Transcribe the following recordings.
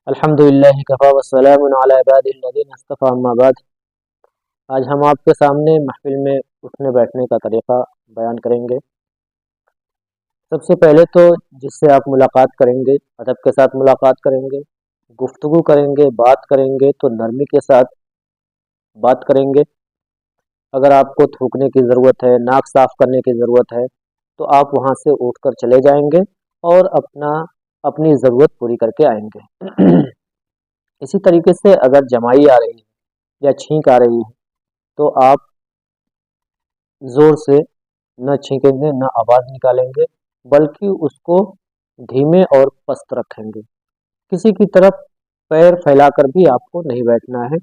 अल्हम्दुलिल्लाह कफ़ा वस्सलामुन अला इबादिल्लज़ीना इस्तफ़ा अम्मा बाद। आज हम आपके सामने महफ़िल में उठने बैठने का तरीक़ा बयान करेंगे। सबसे पहले तो जिससे आप मुलाकात करेंगे, अदब के साथ मुलाकात करेंगे, गुफ्तगू करेंगे, बात करेंगे तो नरमी के साथ बात करेंगे। अगर आपको थूकने की ज़रूरत है, नाक साफ़ करने की ज़रूरत है, तो आप वहाँ से उठकर चले जाएंगे और अपनी ज़रूरत पूरी करके आएंगे। इसी तरीके से अगर जमाई आ रही है या छींक आ रही है तो आप ज़ोर से न छींकेंगे, न आवाज़ निकालेंगे, बल्कि उसको धीमे और पस्त रखेंगे। किसी की तरफ पैर फैलाकर भी आपको नहीं बैठना है।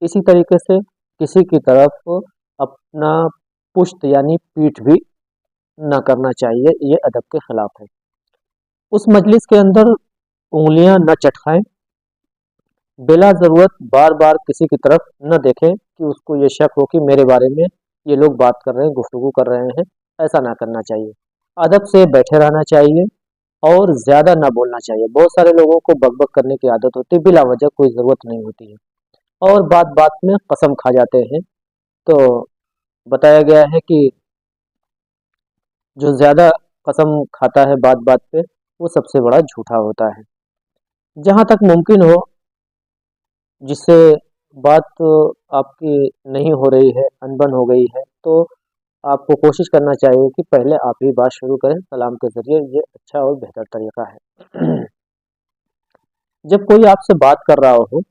इसी तरीके से किसी की तरफ अपना पुश्त यानी पीठ भी न करना चाहिए, ये अदब के खिलाफ है। उस मजलिस के अंदर उंगलियां न चटकाएं, बिला ज़रूरत बार बार किसी की तरफ न देखें कि उसको ये शक हो कि मेरे बारे में ये लोग बात कर रहे हैं, गुफ्तगू कर रहे हैं। ऐसा ना करना चाहिए। अदब से बैठे रहना चाहिए और ज़्यादा ना बोलना चाहिए। बहुत सारे लोगों को बकबक करने की आदत होती है, बिला वजह कोई ज़रूरत नहीं होती है और बात बात में कसम खा जाते हैं। तो बताया गया है कि जो ज़्यादा कसम खाता है बात बात पे, वो सबसे बड़ा झूठा होता है। जहाँ तक मुमकिन हो, जिससे बात आपकी नहीं हो रही है, अनबन हो गई है, तो आपको कोशिश करना चाहिए कि पहले आप ही बात शुरू करें सलाम के ज़रिए। ये अच्छा और बेहतर तरीका है। जब कोई आपसे बात कर रहा हो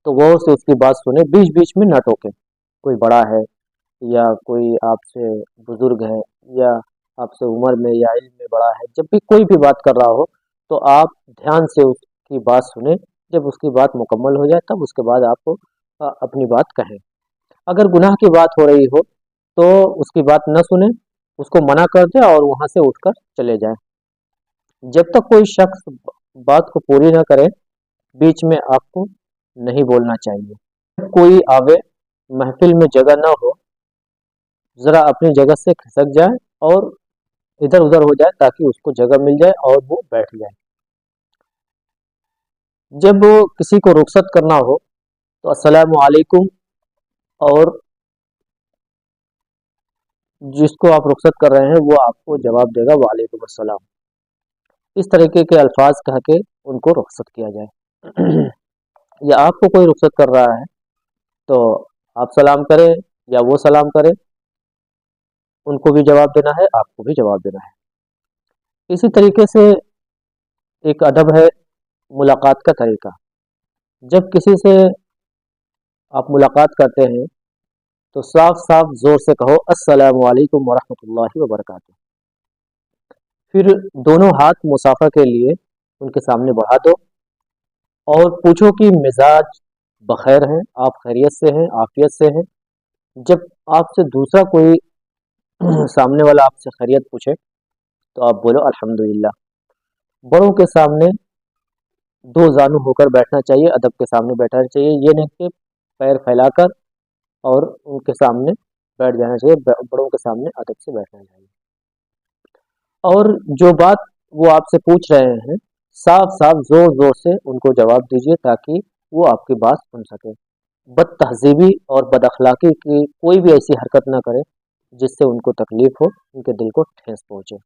तो गौर से उसकी बात सुने, बीच बीच में न टोके। कोई बड़ा है या कोई आपसे बुजुर्ग है या आपसे उम्र में या इल्म में बड़ा है, जब भी कोई भी बात कर रहा हो तो आप ध्यान से उसकी बात सुने। जब उसकी बात मुकम्मल हो जाए तब उसके बाद आप अपनी बात कहें। अगर गुनाह की बात हो रही हो तो उसकी बात न सुने, उसको मना कर दे और वहां से उठकर चले जाए। जब तक कोई शख्स बात को पूरी न करे, बीच में आपको नहीं बोलना चाहिए। कोई आवे, महफिल में जगह न हो, जरा अपनी जगह से खिसक जाए और इधर उधर हो जाए ताकि उसको जगह मिल जाए और वो बैठ जाए। जब वो किसी को रुखसत करना हो तो अस्सलामु अलैकुम, और जिसको आप रुखसत कर रहे हैं वो आपको जवाब देगा वालेकुम अस्सलाम। इस तरीके के अल्फाज कह के उनको रुखसत किया जाए। या आपको कोई रुखसत कर रहा है तो आप सलाम करें या वो सलाम करें, उनको भी जवाब देना है, आपको भी जवाब देना है। इसी तरीके से एक अदब है मुलाकात का तरीका। जब किसी से आप मुलाकात करते हैं तो साफ साफ जोर से कहो अस्सलामु अलैकुम वरहमतुल्लाहि वबरकातुहू। फिर दोनों हाथ मुसाफा के लिए उनके सामने बढ़ा दो और पूछो कि मिजाज बखैर हैं, आप खैरियत से हैं, आफियत से हैं। जब आपसे दूसरा कोई सामने वाला आपसे खैरियत पूछे तो आप बोलो अल्हम्दुलिल्लाह। बड़ों के सामने दो जानू होकर बैठना चाहिए, अदब के सामने बैठना चाहिए। ये नहीं कि पैर फैलाकर और उनके सामने बैठ जाना चाहिए। बड़ों के सामने अदब से बैठना चाहिए। और जो बात वो आपसे पूछ रहे हैं, साफ साफ जोर जोर से उनको जवाब दीजिए ताकि वो आपकी बात सुन सके। बद तहजीबी और बद अखलाकी की कोई भी ऐसी हरकत ना करे जिससे उनको तकलीफ हो, उनके दिल को ठेस पहुंचे।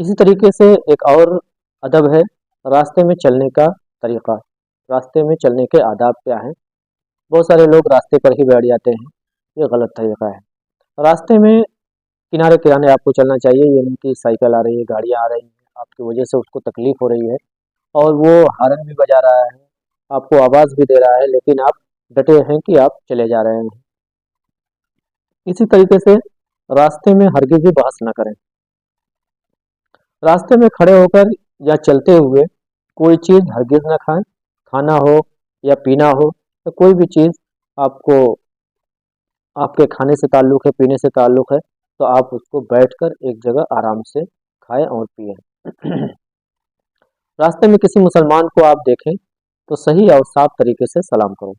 इसी तरीके से एक और अदब है रास्ते में चलने का तरीका। रास्ते में चलने के आदाब क्या हैं? बहुत सारे लोग रास्ते पर ही बैठ जाते हैं, ये गलत तरीका है। रास्ते में किनारे किनारे आपको चलना चाहिए। ये नहीं कि साइकिल आ रही है, गाड़ियाँ आ रही हैं, आपकी वजह से उसको तकलीफ हो रही है और वो हॉर्न भी बजा रहा है, आपको आवाज़ भी दे रहा है, लेकिन आप डटे हैं कि आप चले जा रहे हैं। इसी तरीके से रास्ते में हरगिज़ भी बहस ना करें। रास्ते में खड़े होकर या चलते हुए कोई चीज़ हरगिज़ ना खाएं। खाना हो या पीना हो या कोई भी चीज़ आपको आपके खाने से ताल्लुक़ है, पीने से ताल्लुक़ है, तो आप उसको बैठकर एक जगह आराम से खाएं और पिएं। रास्ते में किसी मुसलमान को आप देखें तो सही और साफ तरीके से सलाम करो।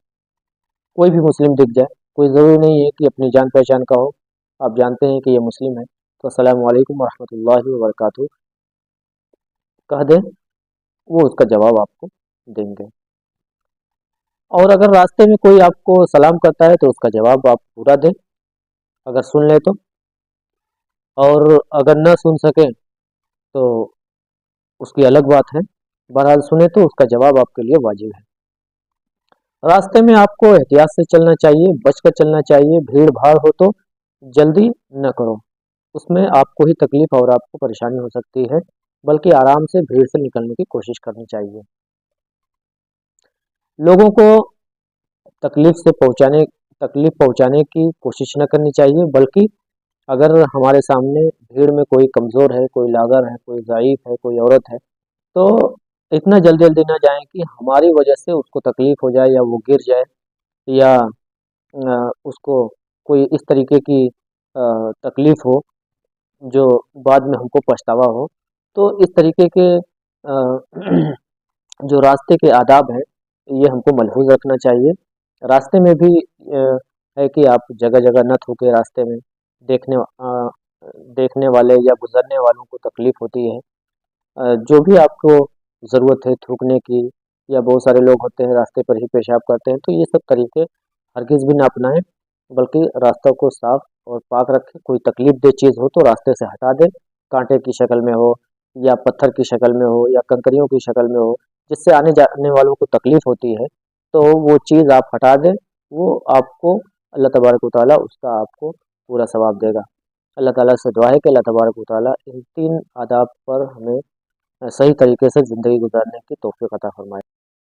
कोई भी मुस्लिम दिख जाए, कोई ज़रूरी नहीं है कि अपनी जान पहचान का हो, आप जानते हैं कि ये मुस्लिम है तो अस्सलामु अलैकुम वरहमतुल्लाहि वबरकातुहू कह दें। वो उसका जवाब आपको देंगे। और अगर रास्ते में कोई आपको सलाम करता है तो उसका जवाब आप पूरा दें, अगर सुन ले तो। और अगर न सुन सकें तो उसकी अलग बात है। बहरहाल सुने तो उसका जवाब आपके लिए वाजिब है। रास्ते में आपको एहतियात से चलना चाहिए, बचकर चलना चाहिए। भीड़ भाड़ हो तो जल्दी न करो, उसमें आपको ही तकलीफ और आपको परेशानी हो सकती है, बल्कि आराम से भीड़ से निकलने की कोशिश करनी चाहिए। लोगों को तकलीफ से पहुंचाने तकलीफ पहुंचाने की कोशिश न करनी चाहिए, बल्कि अगर हमारे सामने भीड़ में कोई कमज़ोर है, कोई लागर है, कोई ज़ईफ़ है, कोई औरत है, तो इतना जल्दी जल्दी ना जाएं कि हमारी वजह से उसको तकलीफ हो जाए या वो गिर जाए, या उसको कोई इस तरीके की तकलीफ हो जो बाद में हमको पछतावा हो। तो इस तरीके के जो रास्ते के आदाब हैं, ये हमको मलहूज़ रखना चाहिए। रास्ते में भी है कि आप जगह जगह न थूके। रास्ते में देखने वाले या गुजरने वालों को तकलीफ होती है। जो भी आपको ज़रूरत है थूकने की, या बहुत सारे लोग होते हैं रास्ते पर ही पेशाब करते हैं, तो ये सब तरीके हरगिज़ भी ना अपनाएं, बल्कि रास्ते को साफ और पाक रखें। कोई तकलीफ दे चीज़ हो तो रास्ते से हटा दें, कांटे की शक्ल में हो या पत्थर की शक्ल में हो या कंकरियों की शक्ल में हो, जिससे आने जाने वालों को तकलीफ होती है, तो वो चीज़ आप हटा दें। वो आपको अल्लाह तबारक व तआला उसका आपको पूरा सवाब देगा। अल्लाह ताला से दुआ है कि अल्लाह तबारक व तआला इन 3 आदाब पर हमें सही तरीके से ज़िंदगी गुजारने की तौफ़ीक़ अता फ़रमाए।